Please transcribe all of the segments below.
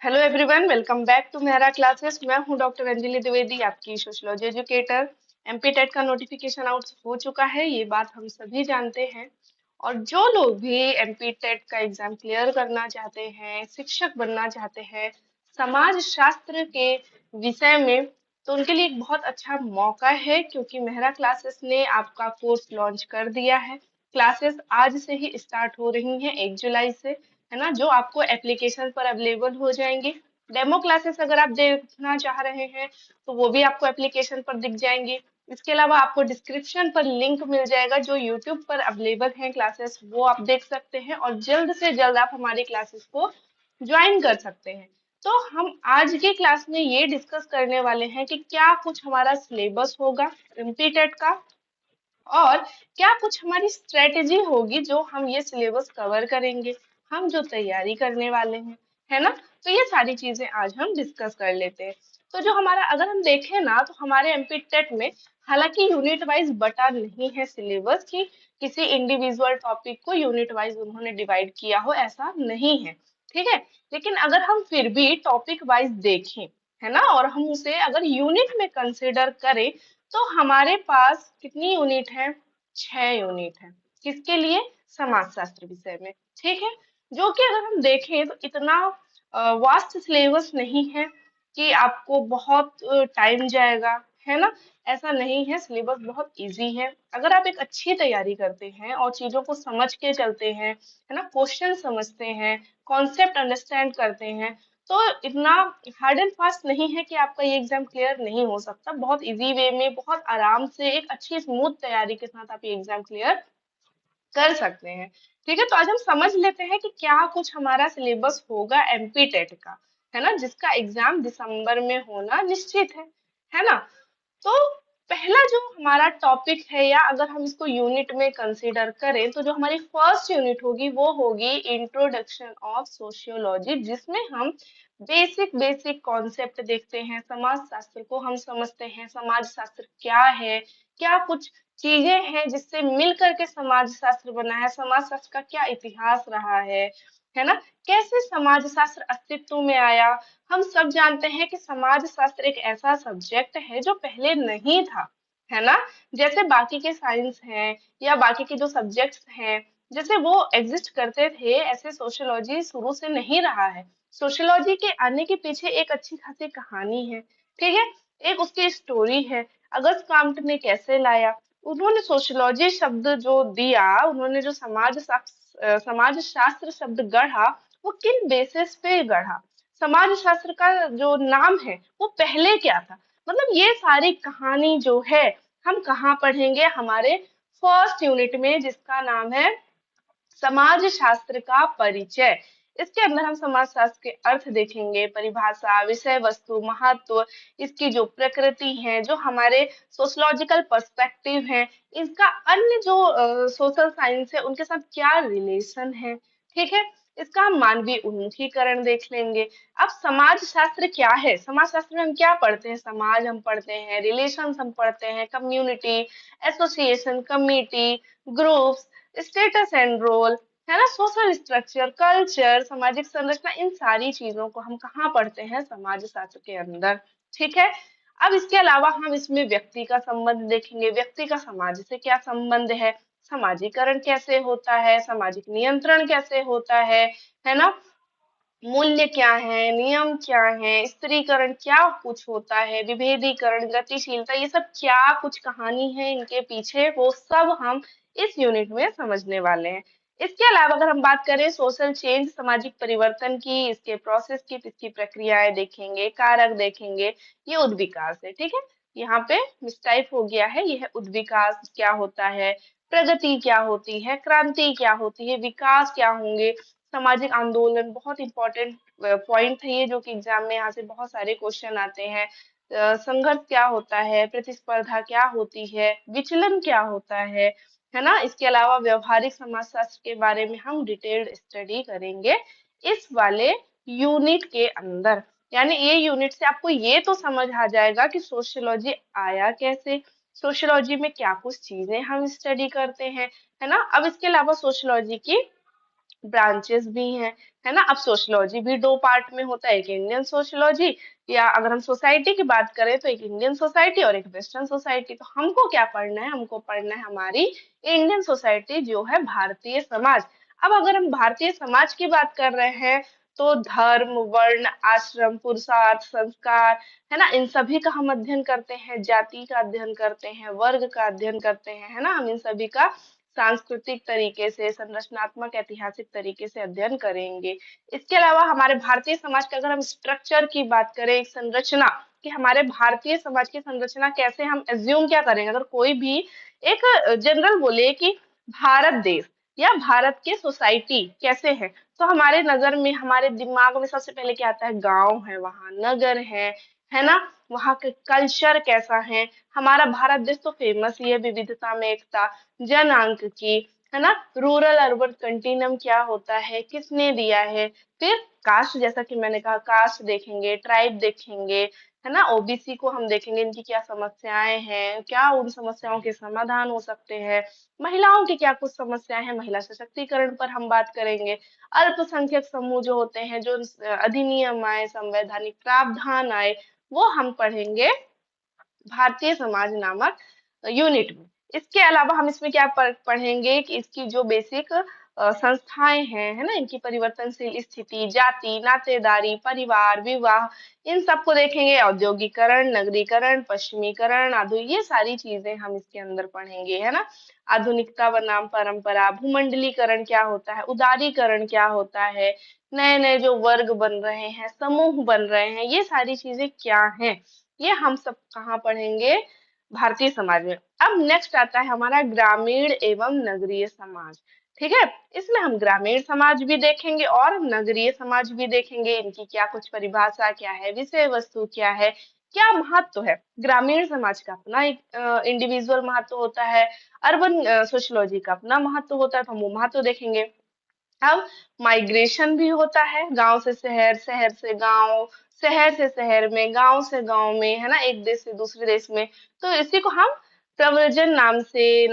Hello everyone, welcome back to मेरा classes. मैं हूं डॉक्टर अंजलि द्विवेदी, आपकी सोशियोलॉजी एजुकेटर। एमपी टेट का नोटिफिकेशन आउट हो चुका है, ये बात हम सभी जानते हैं। और जो लोग भी एमपी टेट का एग्जाम क्लियर करना चाहते हैं, शिक्षक बनना चाहते हैं समाज शास्त्र के विषय में, तो उनके लिए एक बहुत अच्छा मौका है, क्योंकि मेहरा क्लासेस ने आपका कोर्स लॉन्च कर दिया है। क्लासेस आज से ही स्टार्ट हो रही हैं, 1 जुलाई से, है ना, जो आपको एप्लीकेशन पर अवेलेबल हो जाएंगी। डेमो क्लासेस अगर आप देखना चाह रहे हैं तो वो भी आपको एप्लीकेशन पर दिख जाएंगी। इसके अलावा आपको डिस्क्रिप्शन पर लिंक मिल जाएगा, जो यूट्यूब पर अवेलेबल हैं क्लासेस, वो आप देख सकते हैं और जल्द से जल्द आप हमारी क्लासेस को ज्वाइन कर सकते हैं। तो हम आज की क्लास में ये डिस्कस करने वाले हैं कि क्या कुछ हमारा सिलेबस होगा एमपीटेट का, और क्या कुछ हमारी स्ट्रेटेजी होगी जो हम ये सिलेबस कवर करेंगे, हम जो तैयारी करने वाले हैं, है ना। तो ये सारी चीजें आज हम डिस्कस कर लेते हैं। तो जो हमारा, अगर हम देखें ना, तो हमारे एमपी टेट में हालांकि यूनिट वाइज बटा नहीं है सिलेबस, की किसी इंडिविजुअल टॉपिक को यूनिट वाइज उन्होंने डिवाइड किया हो, ऐसा नहीं है। ठीक है। लेकिन अगर हम फिर भी टॉपिक वाइज देखें, है ना, और हम उसे अगर यूनिट में कंसिडर करें, तो हमारे पास कितनी यूनिट है? 6 यूनिट है। किसके लिए? समाजशास्त्र विषय में। ठीक है। जो कि अगर हम देखें तो इतना वास्ट सिलेबस नहीं है कि आपको बहुत टाइम जाएगा, है ना। ऐसा नहीं है, सिलेबस बहुत इजी है। अगर आप एक अच्छी तैयारी करते हैं और चीजों को समझ के चलते हैं, है ना, क्वेश्चन समझते हैं, कॉन्सेप्ट अंडरस्टैंड करते हैं, तो इतना हार्ड एंड फास्ट नहीं है कि आपका ये एग्जाम क्लियर नहीं हो सकता। बहुत इजी वे में, बहुत आराम से, एक अच्छी स्मूथ तैयारी के साथ आप ये एग्जाम क्लियर कर सकते हैं। ठीक है। तो आज हम समझ लेते हैं कि क्या कुछ हमारा सिलेबस होगा एमपी टेट का, है ना, जिसका एग्जाम दिसंबर में होना निश्चित है ना। तो पहला जो हमारा टॉपिक है, या अगर हम इसको यूनिट में कंसीडर करें, तो जो हमारी फर्स्ट यूनिट होगी वो होगी इंट्रोडक्शन ऑफ सोशियोलॉजी, जिसमें हम बेसिक बेसिक कॉन्सेप्ट देखते हैं, समाज शास्त्र को हम समझते हैं, समाज शास्त्र क्या है, क्या कुछ चीजें हैं जिससे मिल करके समाज शास्त्र बना है, समाज शास्त्र का क्या इतिहास रहा है ना, कैसे समाज शास्त्र अस्तित्व में आया। हम सब जानते हैं कि समाज शास्त्र एक ऐसा सब्जेक्ट है जो पहले नहीं था, है ना। जैसे बाकी के साइंस हैं या बाकी के जो सब्जेक्ट्स हैं, जैसे वो एग्जिस्ट करते थे, ऐसे सोशियोलॉजी शुरू से नहीं रहा है। सोशियोलॉजी के आने के पीछे एक अच्छी खासी कहानी है। ठीक है। एक उसकी स्टोरी है। अगस्त काम्ट ने कैसे लाया, उन्होंने सोशियोलॉजी शब्द जो दिया, उन्होंने जो समाज शास्त्र शब्द गढ़ा, वो किन बेसिस पे गढ़ा, समाज शास्त्र का जो नाम है वो पहले क्या था, मतलब ये सारी कहानी जो है हम कहाँ पढ़ेंगे? हमारे फर्स्ट यूनिट में, जिसका नाम है समाज शास्त्र का परिचय। इसके अंदर हम समाज शास्त्र के अर्थ देखेंगे, परिभाषा, विषय वस्तु, महत्व, इसकी जो प्रकृति है, जो हमारे सोशलॉजिकल पर्सपेक्टिव है, इसका अन्य जो सोशल साइंस है उनके साथ क्या रिलेशन है। ठीक है। इसका हम मानवीय उन्मुखीकरण देख लेंगे। अब समाज शास्त्र क्या है? समाज शास्त्र में हम क्या पढ़ते हैं? समाज हम पढ़ते हैं, रिलेशंस हम पढ़ते हैं, community, association, committee, groups, status and role, है ना, सोशल स्ट्रक्चर, कल्चर, सामाजिक संरचना, इन सारी चीजों को हम कहाँ पढ़ते हैं? समाज शास्त्र के अंदर। ठीक है। अब इसके अलावा हम इसमें व्यक्ति का संबंध देखेंगे, व्यक्ति का समाज से क्या संबंध है, समाजीकरण कैसे होता है, सामाजिक नियंत्रण कैसे होता है ना, मूल्य क्या है, नियम क्या है, स्त्रीकरण क्या कुछ होता है, विभेदीकरण, गतिशीलता, ये सब क्या कुछ कहानी है इनके पीछे, वो सब हम इस यूनिट में समझने वाले हैं। इसके अलावा अगर हम बात करें सोशल चेंज, सामाजिक परिवर्तन की, इसके प्रोसेस की, इसकी प्रक्रियाएं देखेंगे, कारक देखेंगे। ये उद्विकास है। ठीक है। यहाँ पे मिसटाइप हो गया है, ये है उद्विकास क्या होता है, प्रगति क्या होती है, क्रांति क्या होती है, विकास क्या होंगे, सामाजिक आंदोलन, बहुत इंपॉर्टेंट पॉइंट है ये, जो कि एग्जाम में यहाँ से बहुत सारे क्वेश्चन आते हैं। संघर्ष क्या होता है, प्रतिस्पर्धा क्या होती है, विचलन क्या होता है ना। इसके अलावा व्यवहारिक समाजशास्त्र के बारे में हम डिटेल्ड स्टडी करेंगे इस वाले यूनिट के अंदर। यानी ये यूनिट से आपको ये तो समझ आ जाएगा कि सोशियोलॉजी आया कैसे, सोशियोलॉजी में क्या कुछ चीजें हम स्टडी करते हैं, है ना। अब इसके अलावा सोशियोलॉजी की ब्रांचेस भी हैं, है ना। अब सोशियोलॉजी भी दो पार्ट में होता है, एक इंडियन सोशियोलॉजी, या अगर हम सोसाइटी की बात करें तो एक इंडियन सोसाइटी और एक वेस्टर्न सोसाइटी। तो हमको क्या पढ़ना है, हमको पढ़ना है हमारी इंडियन सोसाइटी, जो है भारतीय समाज। अब अगर हम भारतीय समाज की बात कर रहे हैं तो धर्म, वर्ण, आश्रम, पुरुषार्थ, संस्कार, है ना, इन सभी का हम अध्ययन करते हैं, जाति का अध्ययन करते हैं, वर्ग का अध्ययन करते हैं, है ना। हम इन सभी का सांस्कृतिक तरीके से, संरचनात्मक, ऐतिहासिक तरीके से अध्ययन करेंगे। इसके अलावा हमारे भारतीय समाज का अगर हम स्ट्रक्चर की बात करें, एक संरचना, कि हमारे भारतीय समाज की संरचना कैसे, हम एज्यूम क्या करेंगे अगर कोई भी एक जनरल बोले कि भारत देश या भारत के सोसाइटी कैसे है, तो हमारे नजर में, हमारे दिमाग में सबसे पहले क्या आता है, गांव है वहां, नगर है ना, वहां के कल्चर कैसा है। हमारा भारत देश तो फेमस ही है विविधता में एकता, जनांक की, है ना। रूरल अर्बन कंटिन्यूम क्या होता है, किसने दिया है। फिर कास्ट, जैसा कि मैंने कहा, कास्ट देखेंगे, ट्राइब देखेंगे, है ना। ओबीसी को हम देखेंगे, इनकी क्या समस्याएं हैं, क्या उन समस्याओं के समाधान हो सकते हैं। महिलाओं की क्या कुछ समस्याएं हैं, महिला सशक्तिकरण पर हम बात करेंगे। अल्पसंख्यक समूह जो होते हैं, जो अधिनियम आए, संवैधानिक प्रावधान आए, वो हम पढ़ेंगे भारतीय समाज नामक यूनिट में। इसके अलावा हम इसमें क्या पढ़ेंगे कि इसकी जो बेसिक संस्थाएं हैं, है ना, इनकी परिवर्तनशील स्थिति, जाति, नातेदारी, परिवार, विवाह, इन सबको देखेंगे। औद्योगिकरण, नगरीकरण, पश्चिमीकरण, आधुनिक, ये सारी चीजें हम इसके अंदर पढ़ेंगे, है ना। आधुनिकता बनाम परंपरा, भूमंडलीकरण क्या होता है, उदारीकरण क्या होता है, नए नए जो वर्ग बन रहे हैं, समूह बन रहे हैं, ये सारी चीजें क्या हैं, ये हम सब कहाँ पढ़ेंगे, भारतीय समाज में। अब नेक्स्ट आता है हमारा ग्रामीण एवं नगरीय समाज। ठीक है, इसमें हम ग्रामीण समाज भी देखेंगे और नगरीय समाज भी देखेंगे। इनकी क्या कुछ परिभाषा क्या है, विषय वस्तु क्या है, क्या महत्व है। ग्रामीण समाज का अपना एक इंडिविजुअल महत्व होता है, अर्बन सोशियोलॉजी का अपना महत्व होता है, तो हम वो महत्व देखेंगे। अब माइग्रेशन भी होता है, गांव से शहर, शहर से गांव, शहर से शहर में, गांव से गांव में, है ना, एक देश से दूसरे देश में। तो इसी को हम प्रव्रजन नाम से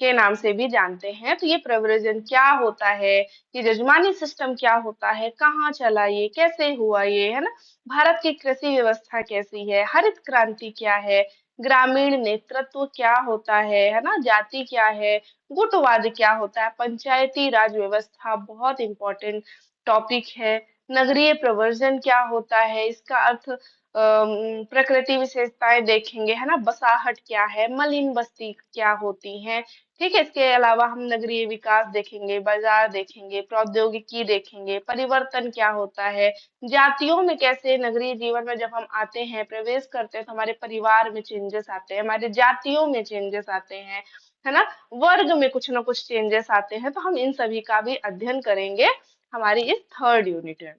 के नाम से भी जानते हैं। तो ये प्रव्रजन क्या होता है, ये जजमानी सिस्टम क्या होता है, कहाँ चला ये, कैसे हुआ ये, है ना। भारत की कृषि व्यवस्था कैसी है, हरित क्रांति क्या है, ग्रामीण नेतृत्व क्या होता है ना, जाति क्या है, गुटवाद क्या होता है, पंचायती राज व्यवस्था बहुत इंपॉर्टेंट टॉपिक है। नगरीय प्रवर्जन क्या होता है, इसका अर्थ प्रकृति विशेषताएं देखेंगे, है ना। बसाहट क्या है, मलिन बस्ती क्या होती है। ठीक है, इसके अलावा हम नगरीय विकास देखेंगे, बाजार देखेंगे, प्रौद्योगिकी देखेंगे, परिवर्तन क्या होता है, जातियों में कैसे नगरीय जीवन में जब हम आते हैं, प्रवेश करते हैं, तो हमारे परिवार में चेंजेस आते हैं, हमारे जातियों में चेंजेस आते हैं, है ना। वर्ग में कुछ ना कुछ चेंजेस आते हैं, तो हम इन सभी का भी अध्ययन करेंगे हमारी इस थर्ड यूनिट में।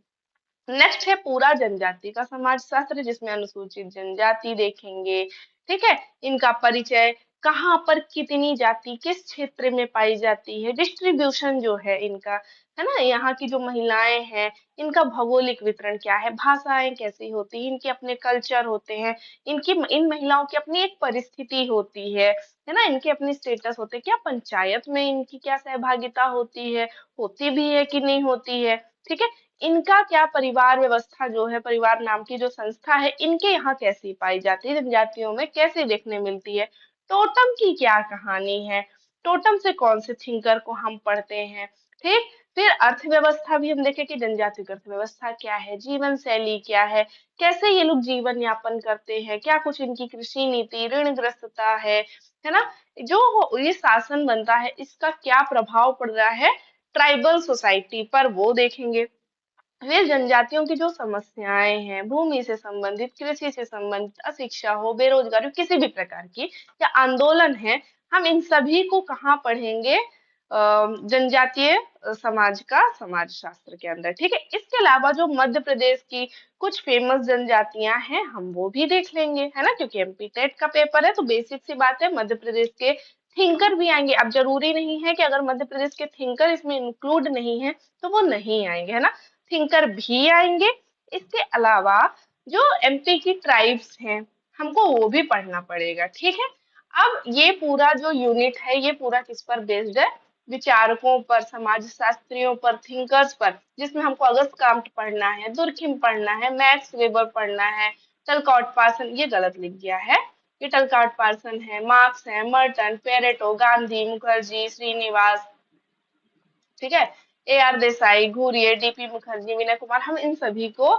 नेक्स्ट है पूरा जनजाति का समाज शास्त्र, जिसमें अनुसूचित जनजाति देखेंगे। ठीक है, इनका परिचय, कहाँ पर कितनी जाति किस क्षेत्र में पाई जाती है, डिस्ट्रीब्यूशन जो है इनका, है ना, यहाँ की जो महिलाएं हैं, इनका भौगोलिक वितरण क्या है, भाषाएं कैसी होती हैं, इनके अपने कल्चर होते हैं, इनकी इन महिलाओं की अपनी एक परिस्थिति होती है ना, इनके अपने स्टेटस होते हैं, क्या पंचायत में इनकी क्या सहभागिता होती भी है कि नहीं होती है। ठीक है, इनका क्या परिवार व्यवस्था जो है, परिवार नाम की जो संस्था है, इनके यहाँ कैसी पाई जाती है, जनजातियों में कैसे देखने मिलती है। टोटम की क्या कहानी है, टोटम से कौन से थिंकर को हम पढ़ते हैं। ठीक, फिर अर्थव्यवस्था भी हम देखें कि जनजाति की अर्थव्यवस्था क्या है, जीवन शैली क्या है, कैसे ये लोग जीवन यापन करते हैं, क्या कुछ इनकी कृषि नीति, ऋणग्रस्तता है ना, जो ये शासन बनता है इसका क्या प्रभाव पड़ रहा है ट्राइबल सोसाइटी पर, वो देखेंगे। वे जनजातियों की जो समस्याएं हैं, भूमि से संबंधित, कृषि से संबंधित, अशिक्षा हो, बेरोजगारी हो, किसी भी प्रकार की, या आंदोलन है, हम इन सभी को कहाँ पढ़ेंगे, जनजातीय समाज का समाज शास्त्र के अंदर। ठीक है, इसके अलावा जो मध्य प्रदेश की कुछ फेमस जनजातियां हैं, हम वो भी देख लेंगे, है ना, क्योंकि एमपी टेट का पेपर है, तो बेसिक सी बात है, मध्य प्रदेश के थिंकर भी आएंगे। अब जरूरी नहीं है कि अगर मध्य प्रदेश के थिंकर इसमें इंक्लूड नहीं है तो वो नहीं आएंगे, है ना, थिंकर भी आएंगे। इसके अलावा जो एमपी की ट्राइब्स हैं, हमको वो भी पढ़ना पड़ेगा। ठीक है, अब ये पूरा जो यूनिट है, ये पूरा किस पर बेस्ड है, विचारकों पर, समाजशास्त्रियों पर, थिंकर्स पर, जिसमें हमको अगस्त काम्ट पढ़ना है, दुर्खिम पढ़ना है, मैक्स वेबर पढ़ना है, टलकॉट पार्सन, ये गलत लिख गया है, ये टलकॉट पार्सन है, मार्क्स है, मर्टन, पेरेटो, गांधी, मुखर्जी, श्रीनिवास, ठीक है, A R Desai, Ghurye, DP Mukherjee, Vinay Kumar, हम इन सभी को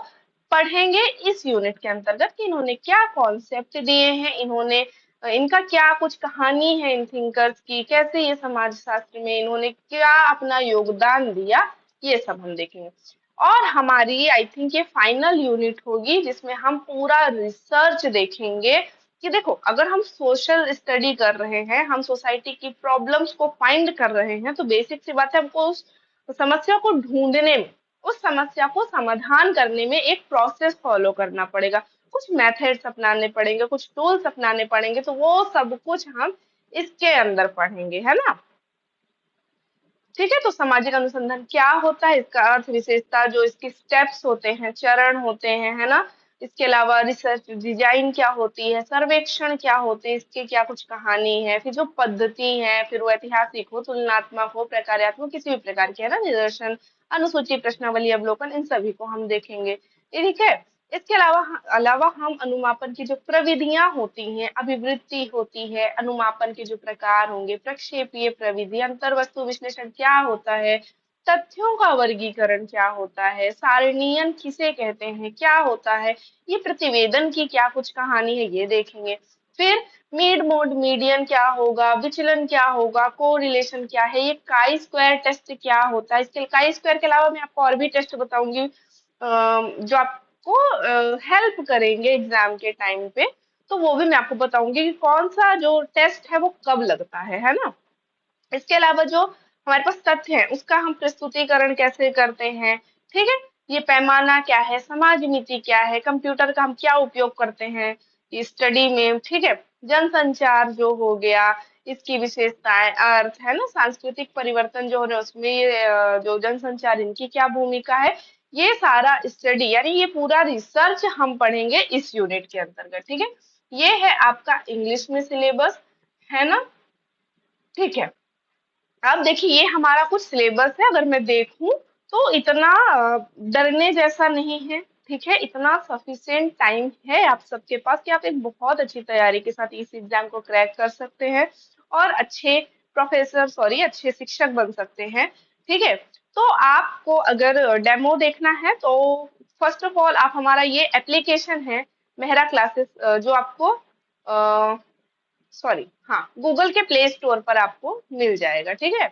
पढ़ेंगे इस यूनिट के अंतर्गत कि इन्होंने क्या कॉन्सेप्ट दिए हैं, इन्होंने इनका क्या कुछ कहानी है इन थिंकर्स की, कैसे ये समाज शास्त्र में इन्होंने क्या अपना योगदान दिया, ये सब हम देखेंगे। और हमारी आई थिंक ये फाइनल यूनिट होगी जिसमें हम पूरा रिसर्च देखेंगे कि देखो अगर हम सोशल स्टडी कर रहे हैं, हम सोसाइटी की प्रॉब्लम्स को फाइंड कर रहे हैं, तो बेसिक सी बात है हमको उस समस्या को ढूंढने में, उस समस्या को समाधान करने में एक प्रोसेस फॉलो करना पड़ेगा, कुछ मेथड्स अपनाने पड़ेंगे, कुछ टूल्स अपनाने पड़ेंगे, तो वो सब कुछ हम इसके अंदर पढ़ेंगे, है ना। ठीक है, तो सामाजिक अनुसंधान क्या होता है, इसका अर्थ, विशेषता, जो इसके स्टेप्स होते हैं, चरण होते हैं, है ना। इसके अलावा रिसर्च डिजाइन क्या होती है, सर्वेक्षण क्या होते हैं, इसके क्या कुछ कहानी है, फिर जो पद्धति है, फिर वो ऐतिहासिक हो, तुलनात्मक हो, प्रकार्यात्मक, किसी भी प्रकार की, है ना, निदर्शन, अनुसूची, प्रश्नावली, अवलोकन, इन सभी को हम देखेंगे, ये ठीक है। इसके अलावा हम अनुमापन की जो प्रविधियां होती हैं, अभिवृत्ति होती है, अनुमापन के जो प्रकार होंगे, प्रक्षेपीय प्रविधि, अंतर्वस्तु विश्लेषण क्या होता है, तथ्यों का वर्गीकरण क्या होता है, सारणीयन किसे कहते हैं, क्या होता है, ये प्रतिवेदन की क्या कुछ कहानी है, ये देखेंगे। फिर मिड मोड मीडियन क्या होगा, विचलन क्या होगा, कोरिलेशन क्या है, ये काई स्क्वायर टेस्ट क्या होता है, इसके काई स्क्वायर के अलावा मैं आपको और भी टेस्ट बताऊंगी जो आपको हेल्प करेंगे एग्जाम के टाइम पे, तो वो भी मैं आपको बताऊंगी कि कौन सा जो टेस्ट है वो कब लगता है ना। इसके अलावा जो हमारे पास तथ्य है उसका हम प्रस्तुतिकरण कैसे करते हैं, ठीक है, ये पैमाना क्या है, समाज नीति क्या है, कंप्यूटर का हम क्या उपयोग करते हैं स्टडी में, ठीक है, जनसंचार जो हो गया, इसकी विशेषताएं, अर्थ, है ना, सांस्कृतिक परिवर्तन जो हो रहे हैं उसमें ये जो जनसंचार इनकी क्या भूमिका है, ये सारा स्टडी यानी ये पूरा रिसर्च हम पढ़ेंगे इस यूनिट के अंतर्गत, ठीक है। ये है आपका इंग्लिश में सिलेबस, है ना, ठीक है। अब देखिए ये हमारा कुछ सिलेबस है, अगर मैं देखूं तो इतना डरने जैसा नहीं है, ठीक है, इतना सफिशिएंट टाइम है आप सबके पास कि आप एक बहुत अच्छी तैयारी के साथ इस एग्जाम को क्रैक कर सकते हैं और अच्छे प्रोफेसर, सॉरी, अच्छे शिक्षक बन सकते हैं, ठीक है। तो आपको अगर डेमो देखना है तो फर्स्ट ऑफ ऑल आप हमारा ये एप्लीकेशन है मेहरा क्लासेस, जो आपको सॉरी, हाँ, गूगल के प्ले स्टोर पर आपको मिल जाएगा, ठीक है।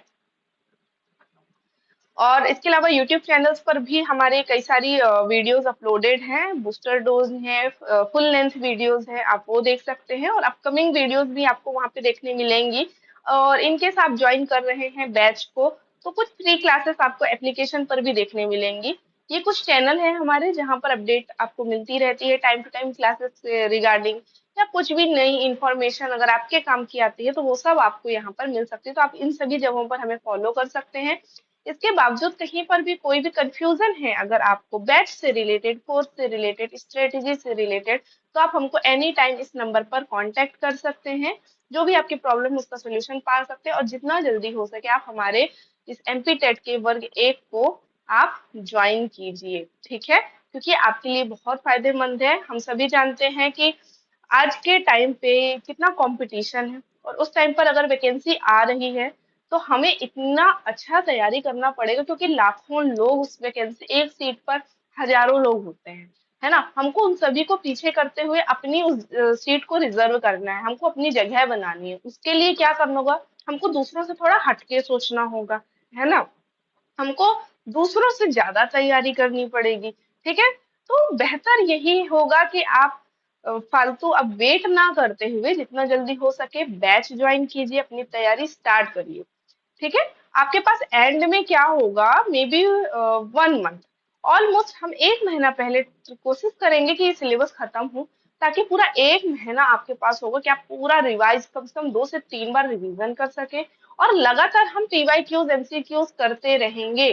और इसके अलावा यूट्यूब चैनल्स पर भी हमारे कई सारी वीडियोस अपलोडेड हैं, बूस्टर डोज है, फुल लेंथ वीडियोस हैं, आप वो देख सकते हैं और अपकमिंग वीडियोस भी आपको वहाँ पे देखने मिलेंगी। और इनकेस आप ज्वाइन कर रहे हैं बैच को, तो कुछ फ्री क्लासेस आपको एप्लीकेशन पर भी देखने मिलेंगी। ये कुछ चैनल है हमारे जहाँ पर अपडेट आपको मिलती रहती है टाइम टू टाइम क्लासेस से रिगार्डिंग, या कुछ भी नई इंफॉर्मेशन अगर आपके काम की आती है तो वो सब आपको यहाँ पर मिल सकती है, तो आप इन सभी जगहों पर हमें फॉलो कर सकते हैं। इसके बावजूद कहीं पर भी कोई भी कंफ्यूजन है अगर आपको बैच से रिलेटेड, कोर्स से रिलेटेड, स्ट्रेटेजी से रिलेटेड, तो आप हमको एनी टाइम इस नंबर पर कांटेक्ट कर सकते हैं, जो भी आपकी प्रॉब्लम है उसका सोल्यूशन पा सकते हैं, और जितना जल्दी हो सके आप हमारे इस एमपी टेट के वर्ग 1 को आप ज्वाइन कीजिए, ठीक है, क्योंकि आपके लिए बहुत फायदेमंद है। हम सभी जानते हैं कि आज के टाइम पे कितना कंपटीशन है, और उस टाइम पर अगर वैकेंसी आ रही है तो हमें इतना अच्छा तैयारी करना पड़ेगा, क्योंकि लाखों लोग उस वैकेंसी, एक सीट पर हजारों लोग होते हैं, है ना, हमको उन सभी को पीछे करते हुए अपनी उस सीट को रिजर्व करना है, हमको अपनी जगह बनानी है, उसके लिए क्या करना होगा, हमको दूसरों से थोड़ा हटके सोचना होगा, है ना, हमको दूसरों से ज्यादा तैयारी करनी पड़ेगी, ठीक है। तो बेहतर यही होगा कि आप फालतू अब वेट ना करते हुए जितना जल्दी हो सके बैच ज्वाइन कीजिए, अपनी तैयारी स्टार्ट करिए, ठीक है। आपके पास एंड में क्या होगा, मे बी 1 मंथ, ऑलमोस्ट हम 1 महीना पहले कोशिश करेंगे कि ये सिलेबस खत्म हो, ताकि पूरा 1 महीना आपके पास होगा कि आप पूरा रिवाइज कम से कम 2 से 3 बार रिवीजन कर सके, और लगातार हम पीवाईक्यूज एमसीक्यूज करते रहेंगे,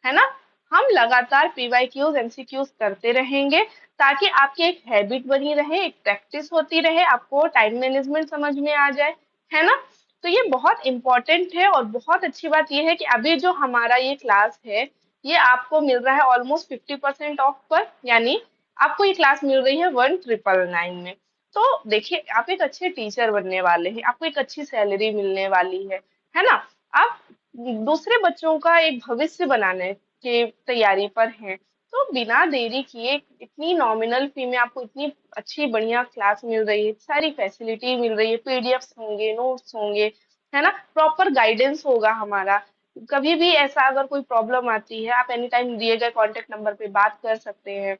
है ना, हम लगातार पीवाईक्यूज एमसीक्यूज करते रहेंगे, ताकि आपकी एक हैबिट बनी रहे, एक प्रैक्टिस होती रहे, आपको टाइम मैनेजमेंट समझ में आ जाए, है ना। तो ये बहुत इंपॉर्टेंट है और बहुत अच्छी बात ये है कि अभी जो हमारा ये क्लास है ये आपको मिल रहा है ऑलमोस्ट 50% ऑफ पर, यानी आपको ये क्लास मिल रही है 1999 में। तो देखिए आप एक अच्छे टीचर बनने वाले हैं, आपको एक अच्छी सैलरी मिलने वाली है ना। आप दूसरे बच्चों का एक भविष्य बनाने की तैयारी पर हैं। तो बिना देरी किए इतनी नॉमिनल फी में आपको इतनी अच्छी बढ़िया क्लास मिल रही है, सारी फैसिलिटी मिल रही है, पीडीएफ्स होंगे, नोट्स होंगे, है ना, प्रॉपर गाइडेंस होगा हमारा। कभी भी ऐसा अगर कोई प्रॉब्लम आती है आप एनी टाइम दिए गए कॉन्टेक्ट नंबर पे बात कर सकते हैं,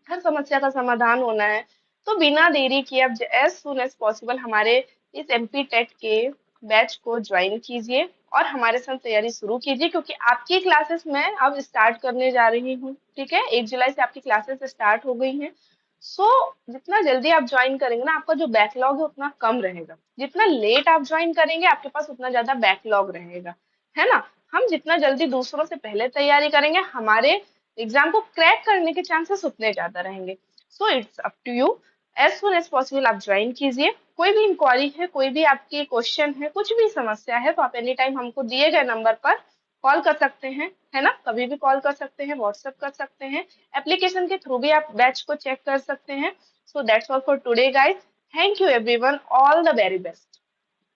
हर समस्या का समाधान होना है। तो बिना देरी किए आप एज सुन एज पॉसिबल हमारे इस एमपी टेट के बैच को ज्वाइन कीजिए और हमारे साथ तैयारी शुरू कीजिए, क्योंकि आपकी क्लासेस मैं अब स्टार्ट करने जा रही हूँ। ठीक है, 1 जुलाई से आपकी क्लासेस स्टार्ट हो गई हैं। सो जितना जल्दी आप ज्वाइन करेंगे ना, आपका जो बैकलॉग है उतना कम रहेगा। जितना लेट आप ज्वाइन करेंगे आपके पास उतना ज्यादा बैकलॉग रहेगा, है ना। हम जितना जल्दी दूसरों से पहले तैयारी करेंगे हमारे एग्जाम को क्रैक करने के चांसेस उतने ज्यादा रहेंगे। So it's up to you, as soon as possible आप ज्वाइन कीजिए। कोई भी इंक्वायरी है, कोई भी आपकी क्वेश्चन है, कुछ भी समस्या है तो आप एनी टाइम हमको दिए गए नंबर पर कॉल कर सकते हैं, है ना, कभी भी कॉल कर सकते हैं, व्हाट्सएप कर सकते हैं, एप्लीकेशन के थ्रू भी आप बैच को चेक कर सकते हैं। So that's all for today guys. Thank you everyone, all the very best.